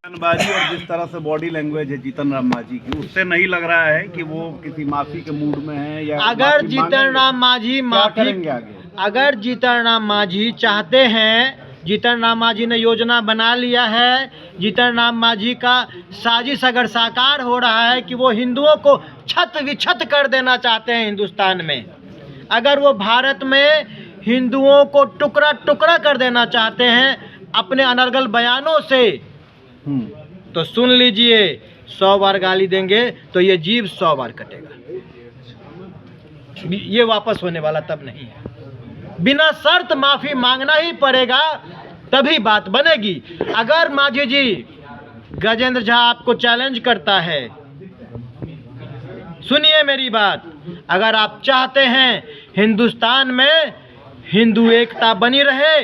बयानबाजी और जिस तरह से बॉडी लैंग्वेज है जीतन राम मांझी की, उससे नहीं लग रहा है कि वो किसी माफी के मूड में है या अगर जीतन राम मांझी माफी करेंगे आगे। अगर जीतन राम मांझी चाहते हैं, जीतन राम मांझी ने योजना बना लिया है, जीतन राम मांझी का साजिश अगर साकार हो रहा है कि वो हिंदुओं को छत विछत कर देना चाहते हैं हिंदुस्तान में, अगर वो भारत में हिंदुओं को टुकड़ा टुकड़ा कर देना चाहते हैं अपने अनर्गल बयानों से, तो सुन लीजिए, 100 बार गाली देंगे तो ये जीभ 100 बार कटेगा। ये वापस होने वाला तब नहीं है। बिना शर्त माफी मांगना ही पड़ेगा, तभी बात बनेगी। अगर मांझी जी, गजेंद्र झा आपको चैलेंज करता है, सुनिए मेरी बात, अगर आप चाहते हैं हिंदुस्तान में हिंदू एकता बनी रहे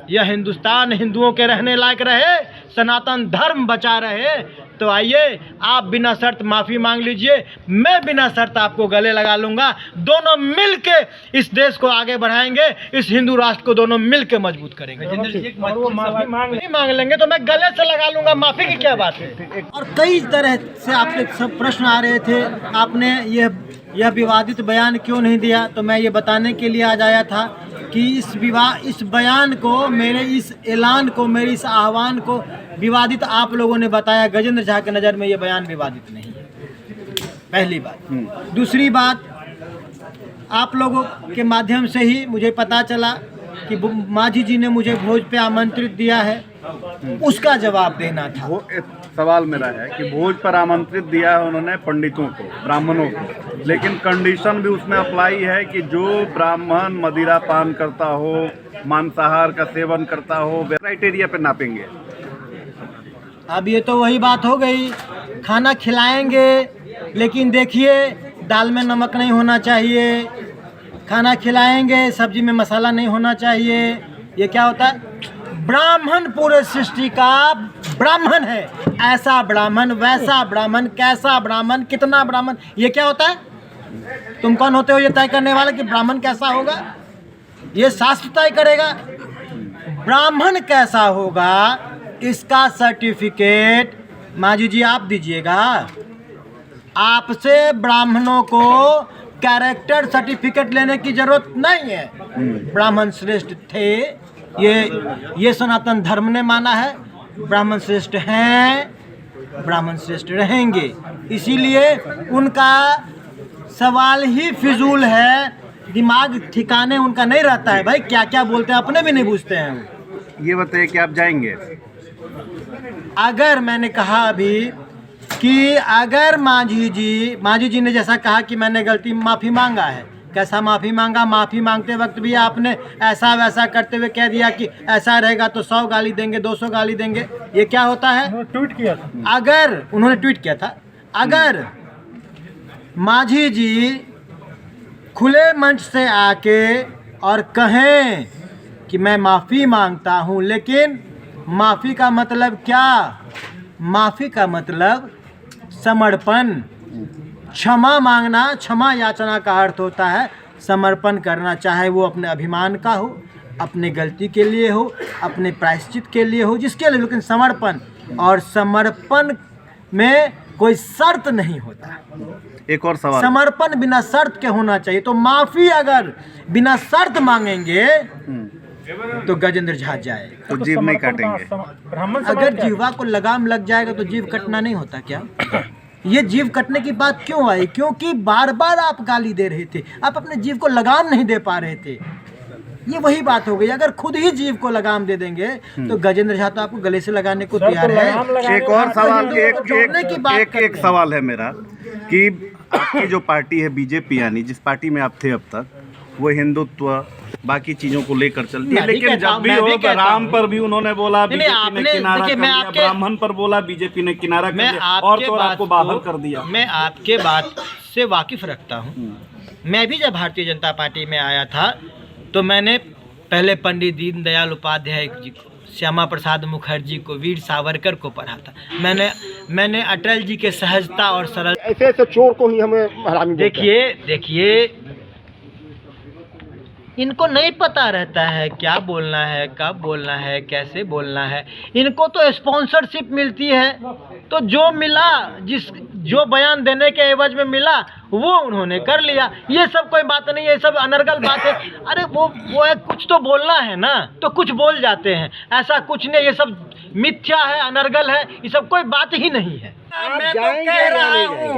या हिंदुस्तान हिंदुओं के रहने लायक रहे, सनातन धर्म बचा रहे, तो आइए आप बिना शर्त माफ़ी मांग लीजिए, मैं बिना शर्त आपको गले लगा लूँगा। दोनों मिल के इस देश को आगे बढ़ाएंगे, इस हिंदू राष्ट्र को दोनों मिल के मजबूत करेंगे। वो माफ़ी मांग लेंगे तो मैं गले से लगा लूँगा, माफ़ी की क्या बात है। और कई तरह से आपके सब प्रश्न आ रहे थे, आपने यह विवादित बयान क्यों नहीं दिया, तो मैं ये बताने के लिए आज आया था कि इस बयान को, मेरे इस ऐलान को, मेरे इस आह्वान को विवादित आप लोगों ने बताया। गजेंद्र झा के नज़र में ये बयान विवादित नहीं है, पहली बात। दूसरी बात, आप लोगों के माध्यम से ही मुझे पता चला कि मांझी जी ने मुझे भोज पे आमंत्रित दिया है, उसका जवाब देना था। वो सवाल मेरा है कि भोज पर आमंत्रित दिया है उन्होंने पंडितों को, ब्राह्मणों को, लेकिन कंडीशन भी उसमें अप्लाई है कि जो ब्राह्मण मदिरा पान करता हो, मांसाहार का सेवन करता हो, क्राइटेरिया पे नापेंगे। अब ये तो वही बात हो गई, खाना खिलाएंगे लेकिन देखिए दाल में नमक नहीं होना चाहिए, खाना खिलाएंगे सब्जी में मसाला नहीं होना चाहिए। ये क्या होता है? ब्राह्मण पूरे सृष्टि का ब्राह्मण है, ऐसा ब्राह्मण, वैसा ब्राह्मण, कैसा ब्राह्मण, कितना ब्राह्मण, ये क्या होता है? तुम कौन होते हो ये तय करने वाले कि ब्राह्मण कैसा होगा? ये शास्त्र तय करेगा। ब्राह्मण कैसा होगा इसका सर्टिफिकेट मांझी जी आप दीजिएगा। आपसे ब्राह्मणों को कैरेक्टर सर्टिफिकेट लेने की जरूरत नहीं है। ब्राह्मण श्रेष्ठ थे, ये सनातन धर्म ने माना है, ब्राह्मण श्रेष्ठ हैं, ब्राह्मण श्रेष्ठ रहेंगे, इसीलिए उनका सवाल ही फिजूल है, दिमाग ठिकाने उनका नहीं रहता है। भाई क्या क्या बोलते हैं अपने भी नहीं पूछते हैं। ये बताइए कि आप जाएंगे? अगर मैंने कहा अभी कि अगर मांझी जी ने जैसा कहा कि मैंने गलती माफ़ी मांगा है, कैसा माफ़ी मांगा? माफ़ी मांगते वक्त भी आपने ऐसा वैसा करते हुए कह दिया कि ऐसा रहेगा तो 100 गाली देंगे, 200 गाली देंगे। ये क्या होता है? ट्वीट किया था, अगर उन्होंने ट्वीट किया था, अगर मांझी जी खुले मंच से आके और कहें कि मैं माफ़ी मांगता हूँ, लेकिन माफ़ी का मतलब क्या? माफ़ी का मतलब समर्पण, क्षमा मांगना, क्षमा याचना का अर्थ होता है समर्पण करना, चाहे वो अपने अभिमान का हो, अपने गलती के लिए हो, अपने प्रायश्चित के लिए हो, जिसके लिए, लेकिन समर्पण, और समर्पण में कोई शर्त नहीं होता। एक और सवाल, समर्पण बिना शर्त के होना चाहिए। तो माफ़ी अगर बिना शर्त मांगेंगे तो गजेंद्र झा जाएगा, तो जीभ नहीं काटेंगे। अगर जीवा को लगाम लग जाएगा तो जीभ कटना नहीं होता क्या? ये जीभ कटने की बात क्यों आई? क्योंकि बार बार आप गाली दे रहे थे, आप अपने जीभ को लगाम नहीं दे पा रहे थे। ये वही बात हो गई। अगर खुद ही जीभ को लगाम दे देंगे तो गजेंद्र झा तो आपको गले से लगाने को तैयार है। एक और सवाल, एक सवाल है मेरा कि आपकी जो पार्टी है बीजेपी, यानी जिस पार्टी में आप थे अब तक, वो हिंदुत्व बाकी चीजों को लेकर चलती है, लेकिन जब भी हो राम पर भी उन्होंने बोला, बीजेपी ने किनारा कर दिया, ब्राह्मण पर बोला, बीजेपी ने किनारा कर दिया, और तो आपको बाहर कर दिया। मैं आपके बात से वाकिफ रखता हूँ। मैं भी जब भारतीय जनता पार्टी में आया था तो मैंने पहले पंडित दीनदयाल उपाध्याय जी को, श्यामा प्रसाद मुखर्जी को, वीर सावरकर को पढ़ा था। मैंने अटल जी के सहजता और सरल, ऐसे चोर को ही हमें हरामी। देखिए इनको नहीं पता रहता है क्या बोलना है, कब बोलना है, कैसे बोलना है। इनको तो स्पॉन्सरशिप मिलती है, तो जो मिला, जो बयान देने के एवज में मिला वो उन्होंने कर लिया। ये सब कोई बात नहीं है, ये सब अनर्गल बात है। अरे वो है, कुछ तो बोलना है ना, तो कुछ बोल जाते हैं। ऐसा कुछ नहीं, ये सब मिथ्या है, अनर्गल है, ये सब कोई बात ही नहीं है।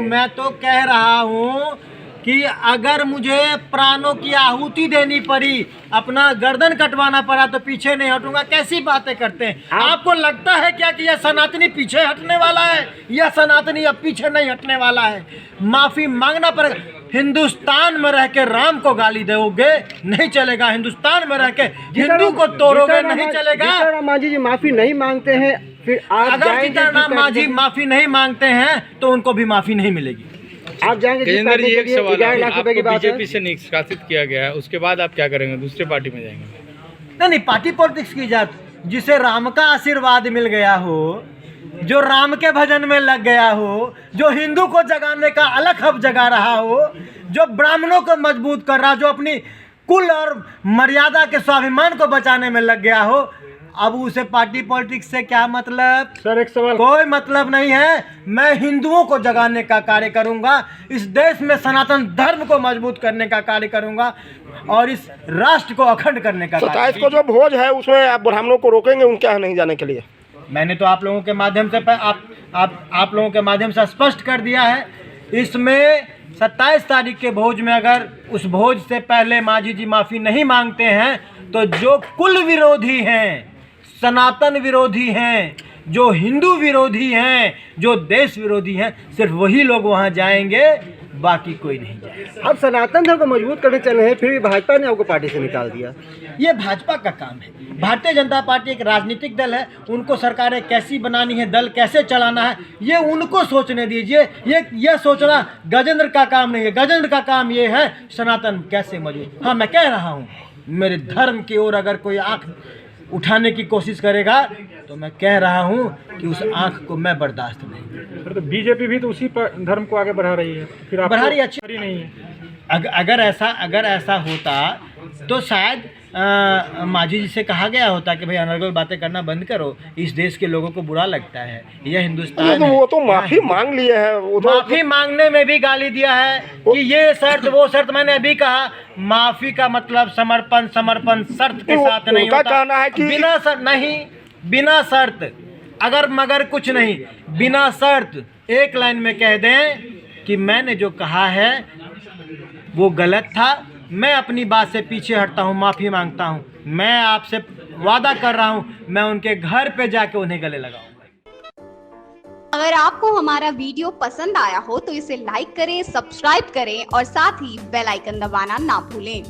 मैं तो कह रहा हूँ कि अगर मुझे प्राणों की आहुति देनी पड़ी, अपना गर्दन कटवाना पड़ा, तो पीछे नहीं हटूंगा। कैसी बातें करते हैं? आपको लगता है क्या कि यह सनातनी पीछे हटने वाला है? यह सनातनी अब पीछे नहीं हटने वाला है। माफी मांगना पड़ेगा। हिंदुस्तान में रह के राम को गाली दोगे, नहीं चलेगा। हिंदुस्तान में रह के हिंदू को तोड़ोगे, नहीं चलेगा। सीताराम मांझी जी माफी नहीं मांगते हैं, फिर अगर सीताराम मांझी माफी नहीं मांगते हैं तो उनको भी माफी नहीं मिलेगी। आप जाएंगे? गजेंद्र जी, एक सवाल है, 11 लाख रुपए की आपको बात है। बीजेपी से निष्कासित किया गया है, उसके बाद आप क्या करेंगे? दूसरे पार्टी में जाएंगे? नहीं, पार्टी पॉलिटिक्स की जात। जिसे राम का आशीर्वाद मिल गया हो, जो राम के भजन में लग गया हो, जो हिंदू को जगाने का अलग हब जगा रहा हो, जो ब्राह्मणों को मजबूत कर रहा, जो अपनी कुल और मर्यादा के स्वाभिमान को बचाने में लग गया हो, अब उसे पार्टी पॉलिटिक्स से क्या मतलब? सर एक सवाल, कोई मतलब नहीं है। मैं हिंदुओं को जगाने का कार्य करूंगा, इस देश में सनातन धर्म को मजबूत करने का कार्य करूंगा और इस राष्ट्र को अखंड करने का 27 को जो भोज है उसमें आप ब्राह्मणों को रोकेंगे उनके यहाँ नहीं जाने के लिए? मैंने तो आप लोगों के माध्यम से आप लोगों के माध्यम से स्पष्ट कर दिया है। इसमें 27 तारीख के भोज में अगर उस भोज से पहले मांझी जी माफ़ी नहीं मांगते हैं तो जो कुल विरोधी हैं, सनातन विरोधी हैं, जो हिंदू विरोधी हैं, जो देश विरोधी हैं, सिर्फ वही लोग वहाँ जाएंगे, बाकी कोई नहीं जाएगा। अब सनातन धर्म को मजबूत करने चले हैं, फिर भी भाजपा ने आपको पार्टी से निकाल दिया। ये भाजपा का काम है। भारतीय जनता पार्टी एक राजनीतिक दल है, उनको सरकारें कैसी बनानी है, दल कैसे चलाना है, ये उनको सोचने दीजिए। ये सोचना गजेंद्र का काम नहीं है। गजेंद्र का काम ये है सनातन कैसे मजबूत। हाँ, मैं कह रहा हूँ, मेरे धर्म की ओर अगर कोई आँख उठाने की कोशिश करेगा तो मैं कह रहा हूँ कि उस आँख को मैं बर्दाश्त नहीं करूँगा। तो बीजेपी भी तो उसी धर्म को आगे बढ़ा रही है, फिर बढ़ा रही अच्छी नहीं है। अगर ऐसा होता तो शायद मांझी जी से कहा गया होता कि भाई अनर्गल बातें करना बंद करो, इस देश के लोगों को बुरा लगता है, यह हिंदुस्तान है। वो तो माफी मांग लिए हैं। माफी मांगने में भी गाली दिया है कि ये शर्त वो शर्त। मैंने अभी कहा माफी का मतलब समर्पण शर्त के साथ नहीं होता। कहना है कि बिना शर्त नहीं, बिना शर्त, अगर मगर कुछ नहीं, बिना शर्त एक लाइन में कह दें कि मैंने जो कहा है वो गलत था, मैं अपनी बात से पीछे हटता हूँ, माफ़ी मांगता हूँ। मैं आपसे वादा कर रहा हूँ, मैं उनके घर पे जाके उन्हें गले लगाऊंगा। अगर आपको हमारा वीडियो पसंद आया हो तो इसे लाइक करें, सब्सक्राइब करें और साथ ही बेल आइकन दबाना ना भूलें।